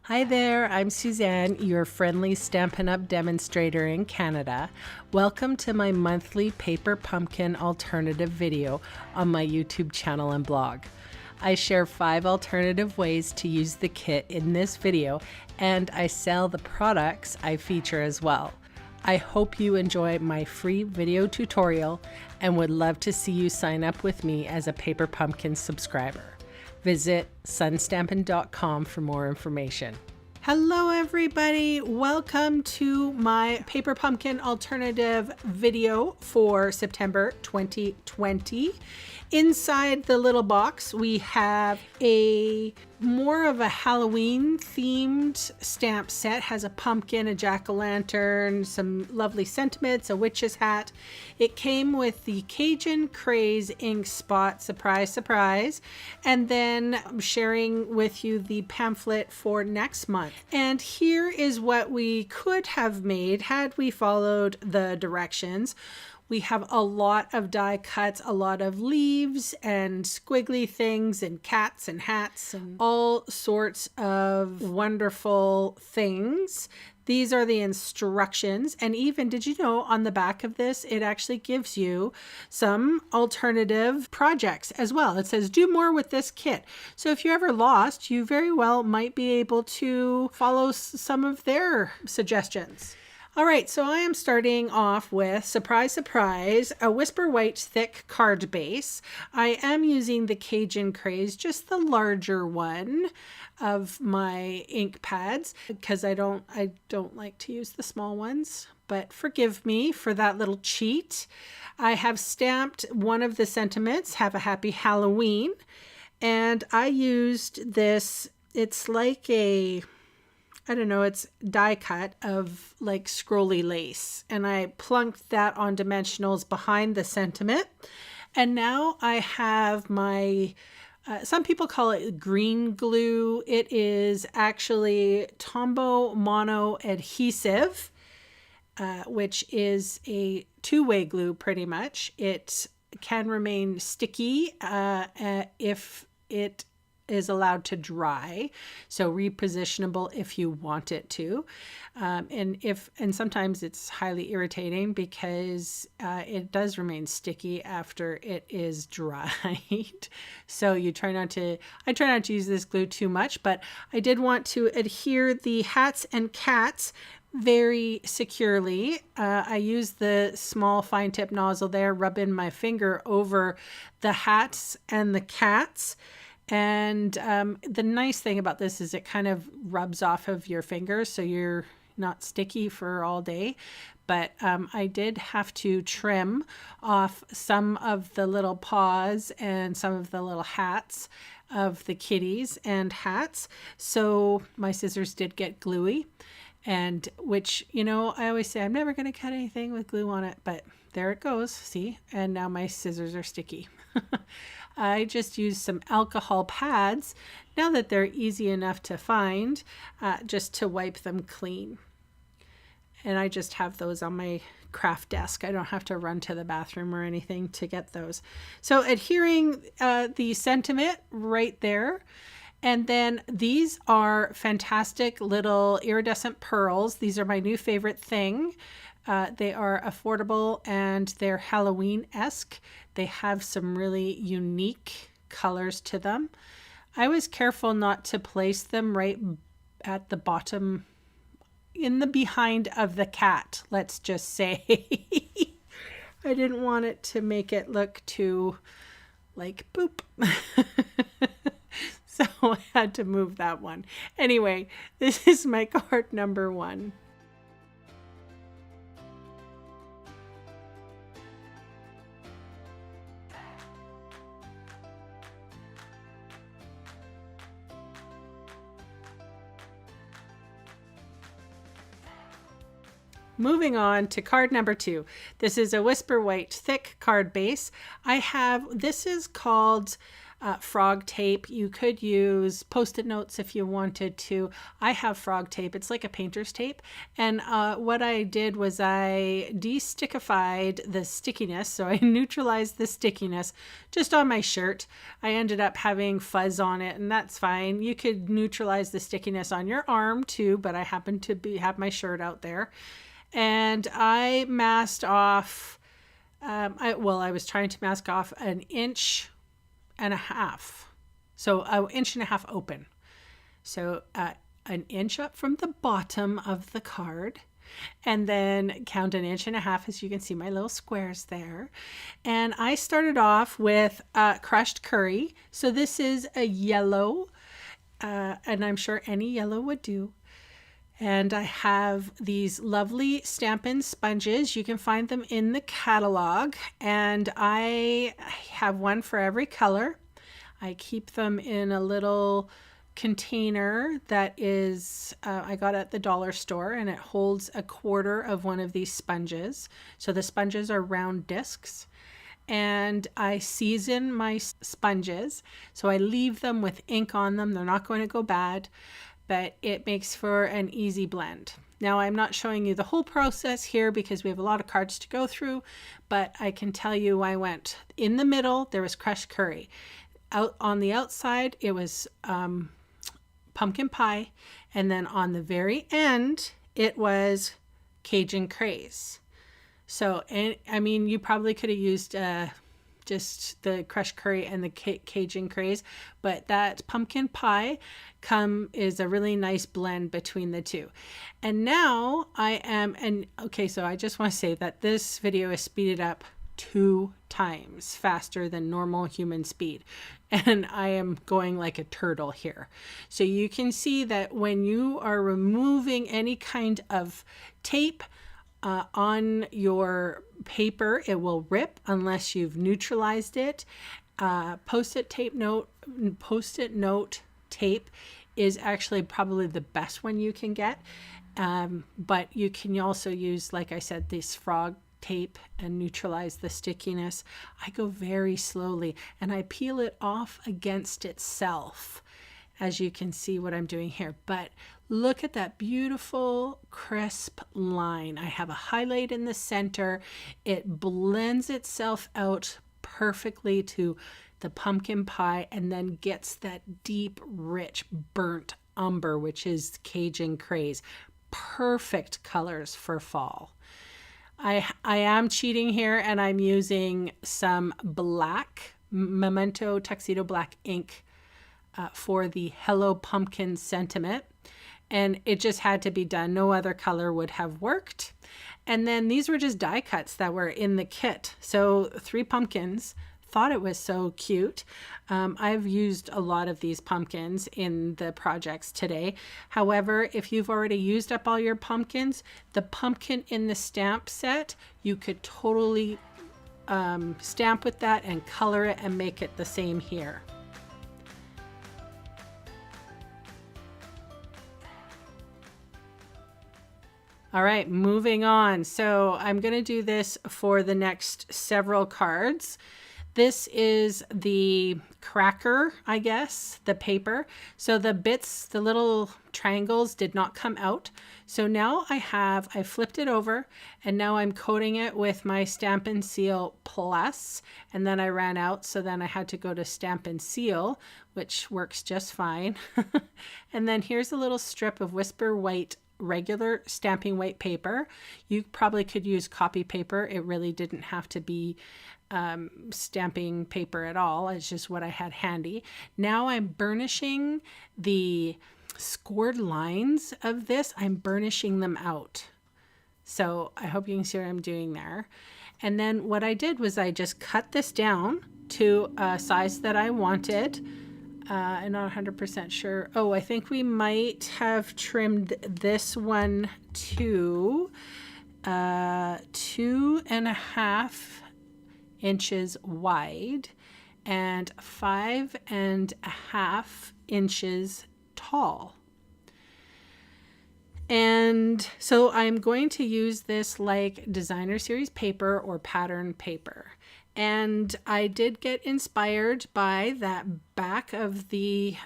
Hi there, I'm Suzanne, your friendly Stampin' Up demonstrator in Canada. Welcome to my monthly paper pumpkin alternative video on my YouTube channel and blog. I share 5 alternative ways to use the kit in this video, and I sell the products I feature as well. I hope you enjoy my free video tutorial and would love to see you sign up with me as a Paper Pumpkin subscriber. Visit sunstampin.com for more information. Hello everybody, welcome to my Paper Pumpkin alternative video for September 2020. Inside the little box we have a more of a Halloween themed stamp set. Has a pumpkin, a jack-o'-lantern, some lovely sentiments, a witch's hat. It came with the Cajun Craze ink spot, surprise surprise, and then I'm sharing with you the pamphlet for next month. And here is what we could have made had we followed the directions. We have a lot of die cuts, a lot of leaves and squiggly things and cats and hats and all sorts of wonderful things. These are the instructions, and even, did you know, on the back of this, it actually gives you some alternative projects as well. It says, do more with this kit. So if you're ever lost, you very well might be able to follow some of their suggestions. All right, so I am starting off with, surprise, surprise, a Whisper White thick card base. I am using the Cajun Craze, just the larger one of my ink pads, because I don't like to use the small ones, but forgive me for that little cheat. I have stamped one of the sentiments, have a happy Halloween, and I used this, it's like a, I don't know, it's die cut of like scrolly lace, and I plunked that on dimensionals behind the sentiment. And now I have my, some people call it green glue. It is actually Tombow Mono adhesive, which is a two-way glue pretty much. It can remain sticky if it is allowed to dry, so repositionable if you want it to, and sometimes it's highly irritating because it does remain sticky after it is dried. So I try not to use this glue too much, but I did want to adhere the hats and cats very securely. I use the small fine tip nozzle there, rub in my finger over the hats and the cats. And the nice thing about this is it kind of rubs off of your fingers, so you're not sticky for all day. But I did have to trim off some of the little paws and some of the little hats of the kitties and hats. So my scissors did get gluey, and which, you know, I always say I'm never going to cut anything with glue on it, but there it goes. See? And now my scissors are sticky. I just used some alcohol pads, now that they're easy enough to find, just to wipe them clean. And I just have those on my craft desk. I don't have to run to the bathroom or anything to get those. So adhering the sentiment right there. And then these are fantastic little iridescent pearls. These are my new favorite thing. They are affordable and they're Halloween-esque. They have some really unique colors to them. I was careful not to place them right at the bottom, in the behind of the cat, let's just say. I didn't want it to make it look too like boop. So I had to move that one. Anyway, this is my card number 1. Moving on to card number 2. This is a Whisper White thick card base. This is called frog tape. You could use Post-it notes if you wanted to. I have frog tape. It's like a painter's tape. And what I did was I de-stickified the stickiness. So I neutralized the stickiness just on my shirt. I ended up having fuzz on it, and that's fine. You could neutralize the stickiness on your arm too, but I happen to have my shirt out there. And I masked off, I was trying to mask off 1.5 inches. So 1.5 inches open. So 1 inch up from the bottom of the card, and then count 1.5 inches, as you can see my little squares there. And I started off with crushed curry. So this is a yellow, and I'm sure any yellow would do. And I have these lovely Stampin' sponges. You can find them in the catalog, and I have one for every color. I keep them in a little container that is I got at the dollar store, and it holds 1/4 of one of these sponges. So the sponges are round discs, and I season my sponges. So I leave them with ink on them. They're not going to go bad, but it makes for an easy blend. Now, I'm not showing you the whole process here because we have a lot of cards to go through, but I can tell you I went in the middle, there was crushed curry. Out on the outside, it was pumpkin pie, and then on the very end, it was Cajun craze. So, and I mean, you probably could have used just the crushed curry and the Cajun craze, but that pumpkin pie is a really nice blend between the two. And now so I just want to say that this video is speeded up 2 times faster than normal human speed, and I am going like a turtle here. So you can see that when you are removing any kind of tape on your paper, it will rip unless you've neutralized it. Post-it note tape is actually probably the best one you can get, but you can also use, like I said, this frog tape and neutralize the stickiness. I go very slowly, and I peel it off against itself, as you can see what I'm doing here. But look at that beautiful crisp line. I have a highlight in the center. It blends itself out perfectly to the pumpkin pie, and then gets that deep, rich, burnt umber, which is Cajun craze. Perfect colors for fall. I am cheating here, and I'm using some black Memento Tuxedo Black ink for the Hello Pumpkin sentiment, and it just had to be done. No other color would have worked. And then these were just die cuts that were in the kit. So 3 pumpkins. Thought it was so cute. I've used a lot of these pumpkins in the projects today. However, if you've already used up all your pumpkins, the pumpkin in the stamp set, you could totally stamp with that and color it and make it the same here. All right, moving on. So I'm going to do this for the next several cards. This is the cracker, I guess, the paper. So the bits, the little triangles did not come out. So now I flipped it over, and now I'm coating it with my Stampin' Seal Plus, and then I ran out, so then I had to go to Stampin' Seal, which works just fine. And then here's a little strip of Whisper White regular stamping white paper. You probably could use copy paper. It really didn't have to be stamping paper at all. It's just what I had handy. Now I'm burnishing the scored lines of this. I'm burnishing them out. So I hope you can see what I'm doing there. And then what I did was I just cut this down to a size that I wanted. I'm not 100% sure. Oh, I think we might have trimmed this one to 2.5 inches wide and 5.5 inches tall. And so I'm going to use this like designer series paper or pattern paper. And I did get inspired by that back of the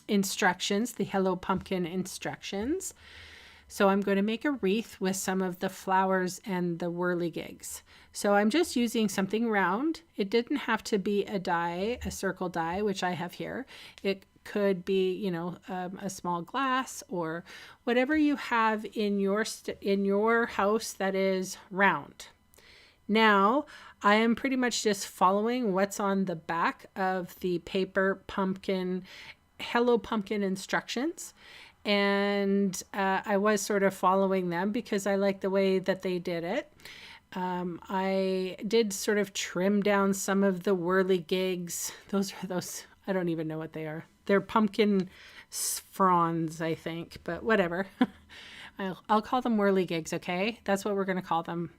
instructions, the Hello Pumpkin instructions. So I'm going to make a wreath with some of the flowers and the whirligigs. So I'm just using something round. It didn't have to be a die, a circle die, which I have here. It could be, you know, a small glass or whatever you have in your house that is round. Now, I am pretty much just following what's on the back of the paper pumpkin, Hello Pumpkin instructions. And I was sort of following them because I like the way that they did it. I did sort of trim down some of the whirligigs. Those, I don't even know what they are. They're pumpkin fronds, I think, but whatever. I'll call them whirligigs, okay? That's what we're going to call them.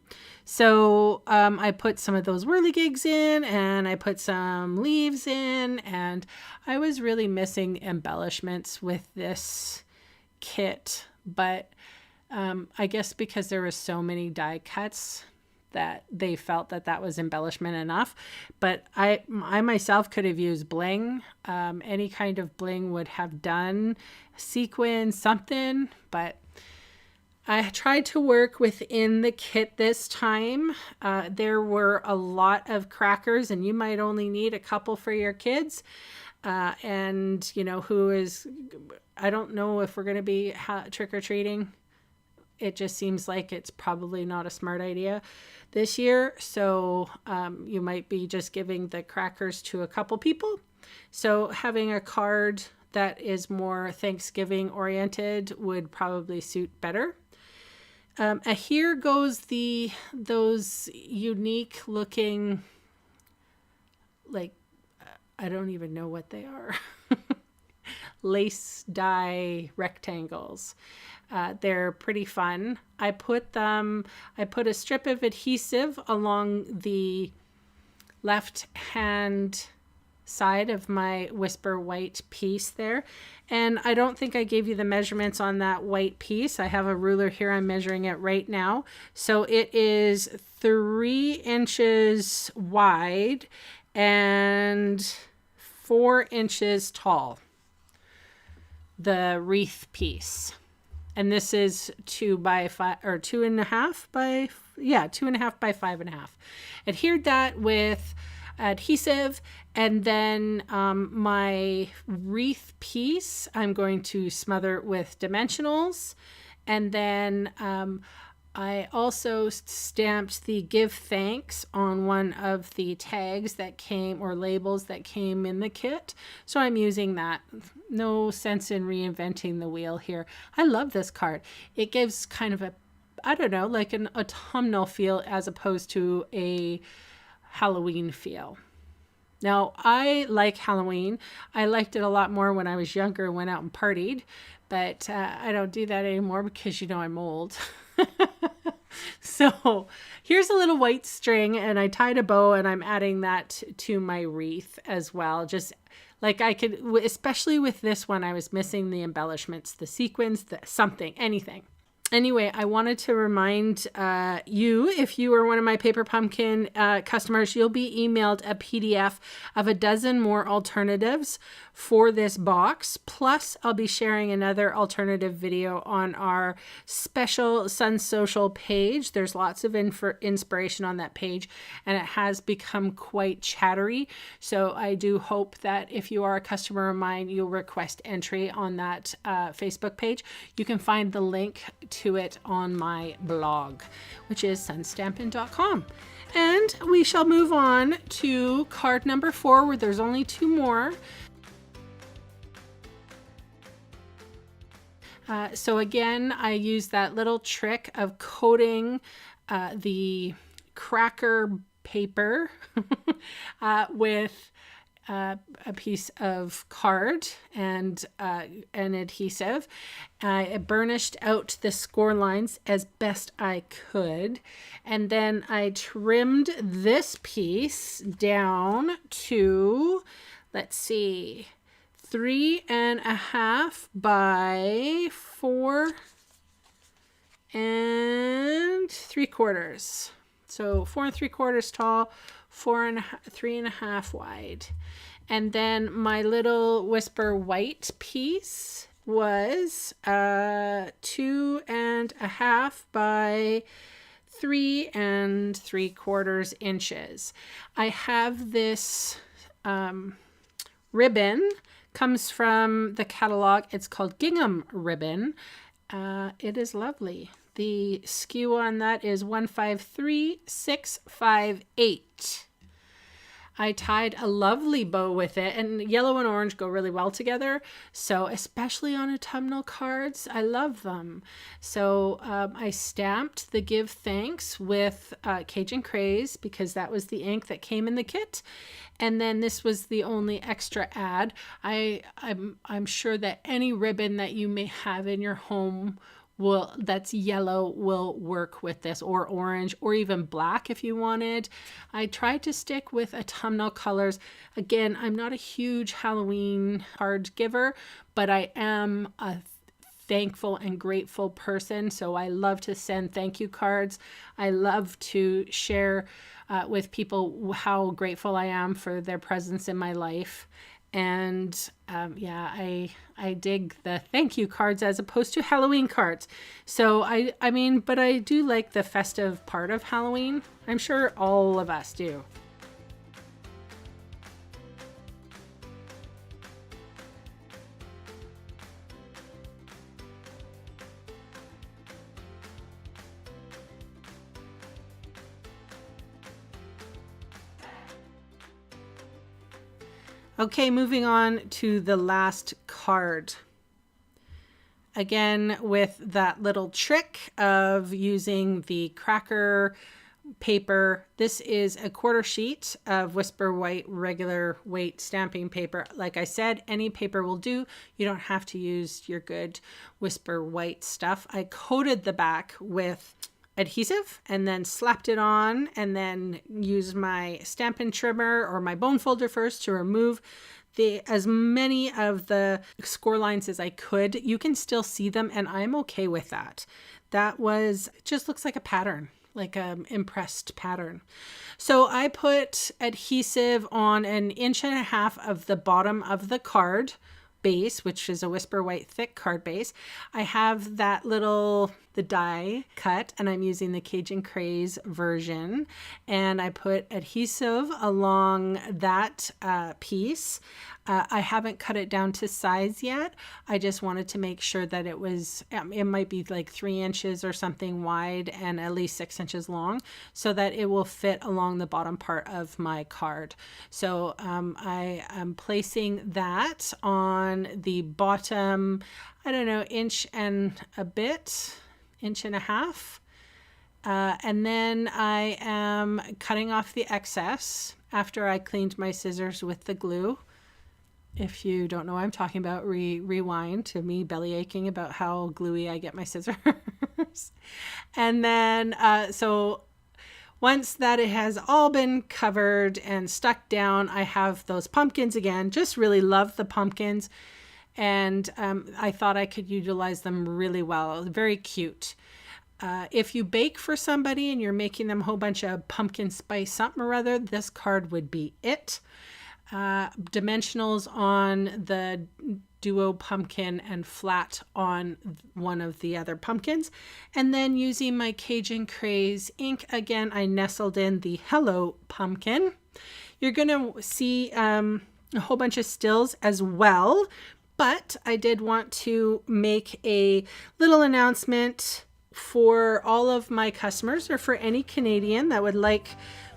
So I put some of those whirligigs in, and I put some leaves in, and I was really missing embellishments with this kit, but I guess because there were so many die cuts that they felt that that was embellishment enough. But I myself could have used bling. Any kind of bling would have done, sequin, something, but I tried to work within the kit this time. There were a lot of crackers, and you might only need a couple for your kids. And, you know, I don't know if we're going to be trick-or-treating. It just seems like it's probably not a smart idea this year. So you might be just giving the crackers to a couple people. So having a card that is more Thanksgiving oriented would probably suit better. Here goes those unique looking, like, I don't even know what they are. Lace die rectangles. They're pretty fun. I put a strip of adhesive along the left hand side of my Whisper white piece there. And I don't think I gave you the measurements on that white piece. I have a ruler here. I'm measuring it right now. So it is 3 inches wide and 4 inches tall, the wreath piece. And this is 2 by 5 or 2.5 by, 2.5 by 5.5. Adhered that with adhesive, and then my wreath piece I'm going to smother with dimensionals, and then I also stamped the give thanks on one of the tags that came, or labels that came in the kit, so I'm using that. No sense in reinventing the wheel here. I love this card. It gives kind of a, I don't know, like an autumnal feel as opposed to a Halloween feel. Now, I like Halloween. I liked it a lot more when I was younger and went out and partied, but I don't do that anymore because, you know, I'm old. So here's a little white string, and I tied a bow, and I'm adding that to my wreath as well. Just like I could, especially with this one, I was missing the embellishments, the sequins, something, anything. Anyway, I wanted to remind you, if you are one of my Paper Pumpkin customers, you'll be emailed a PDF of a dozen more alternatives for this box. Plus, I'll be sharing another alternative video on our special Sun Social page. There's lots of inspiration on that page, and it has become quite chattery. So I do hope that if you are a customer of mine, you'll request entry on that Facebook page. You can find the link to it on my blog, which is sunstampin.com. And we shall move on to card number 4, where there's only 2 more. So again, I use that little trick of coating the cracker paper with a piece of card and an adhesive. I burnished out the score lines as best I could, and then I trimmed this piece down to, let's see, 3.5 by 4 3/4. So 4 3/4 tall, 3.5 wide. And then my little Whisper White piece was 2.5 by 3 3/4 inches. I have this ribbon, comes from the catalog. It's called Gingham ribbon. It is lovely. The SKU on that is 153658. I tied a lovely bow with it, and yellow and orange go really well together. So especially on autumnal cards, I love them. So I stamped the Give Thanks with Cajun Craze because that was the ink that came in the kit. And then this was the only extra add. I'm sure that any ribbon that you may have in your home that's yellow will work with this, or orange, or even black if you wanted. I tried to stick with autumnal colors. Again, I'm not a huge Halloween card giver, but I am a thankful and grateful person. So I love to send thank you cards. I love to share with people how grateful I am for their presence in my life. And yeah, I dig the thank you cards as opposed to Halloween cards. So I mean, but I do like the festive part of Halloween. I'm sure all of us do. Okay, moving on to the last card. Again, with that little trick of using the cracker paper. This is a 1/4 sheet of Whisper White regular weight stamping paper. Like I said, any paper will do. You don't have to use your good Whisper White stuff. I coated the back with adhesive and then slapped it on, and then used my Stampin' trimmer or my bone folder first to remove as many of the score lines as I could. You can still see them, and I'm okay with that. That just looks like a pattern, like an impressed pattern. So I put adhesive on 1.5 inches of the bottom of the card base, which is a Whisper White thick card base. I have that the die cut, and I'm using the Cajun Craze version, and I put adhesive along that piece. I haven't cut it down to size yet. I just wanted to make sure that it might be like 3 inches or something wide and at least 6 inches long, so that it will fit along the bottom part of my card. So I am placing that on the bottom, I don't know, 1.5 inches, 1.5 inches. And then I am cutting off the excess after I cleaned my scissors with the glue. If you don't know what I'm talking about, rewind to me belly aching about how gluey I get my scissors. And then, so once that it has all been covered and stuck down, I have those pumpkins again. Just really love the pumpkins. And I thought I could utilize them really well. Very cute. If you bake for somebody and you're making them a whole bunch of pumpkin spice something or other, this card would be it. Dimensionals on the duo pumpkin and flat on one of the other pumpkins. And then using my Cajun Craze ink, again, I nestled in the Hello Pumpkin. You're going to see a whole bunch of stills as well, but I did want to make a little announcement for all of my customers, or for any Canadian that would like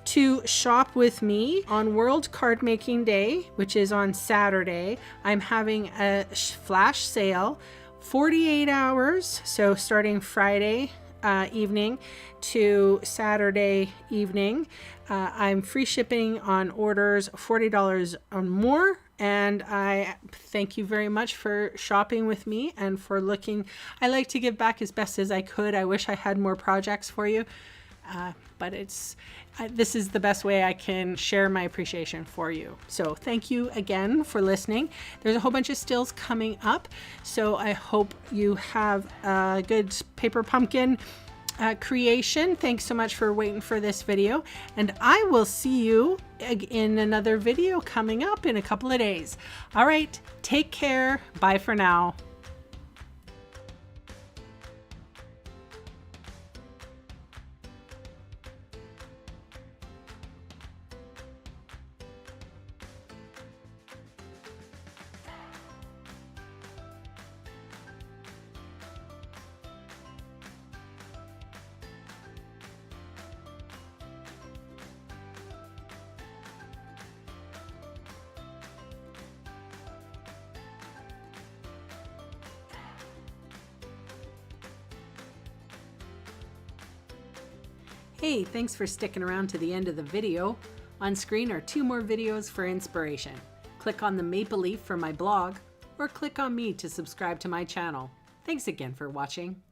to shop with me on World Card Making Day, which is on Saturday. I'm having a flash sale, 48 hours. So starting Friday evening to Saturday evening. I'm free shipping on orders $40 or more. And I thank you very much for shopping with me and for looking. I like to give back as best as I could. I wish I had more projects for you. But this is the best way I can share my appreciation for you. So thank you again for listening. There's a whole bunch of stills coming up, so I hope you have a good paper pumpkin creation. Thanks so much for waiting for this video, and I will see you in another video coming up in a couple of days. All right, take care. Bye for now. Hey, thanks for sticking around to the end of the video. On screen are 2 more videos for inspiration. Click on the maple leaf for my blog, or click on me to subscribe to my channel. Thanks again for watching.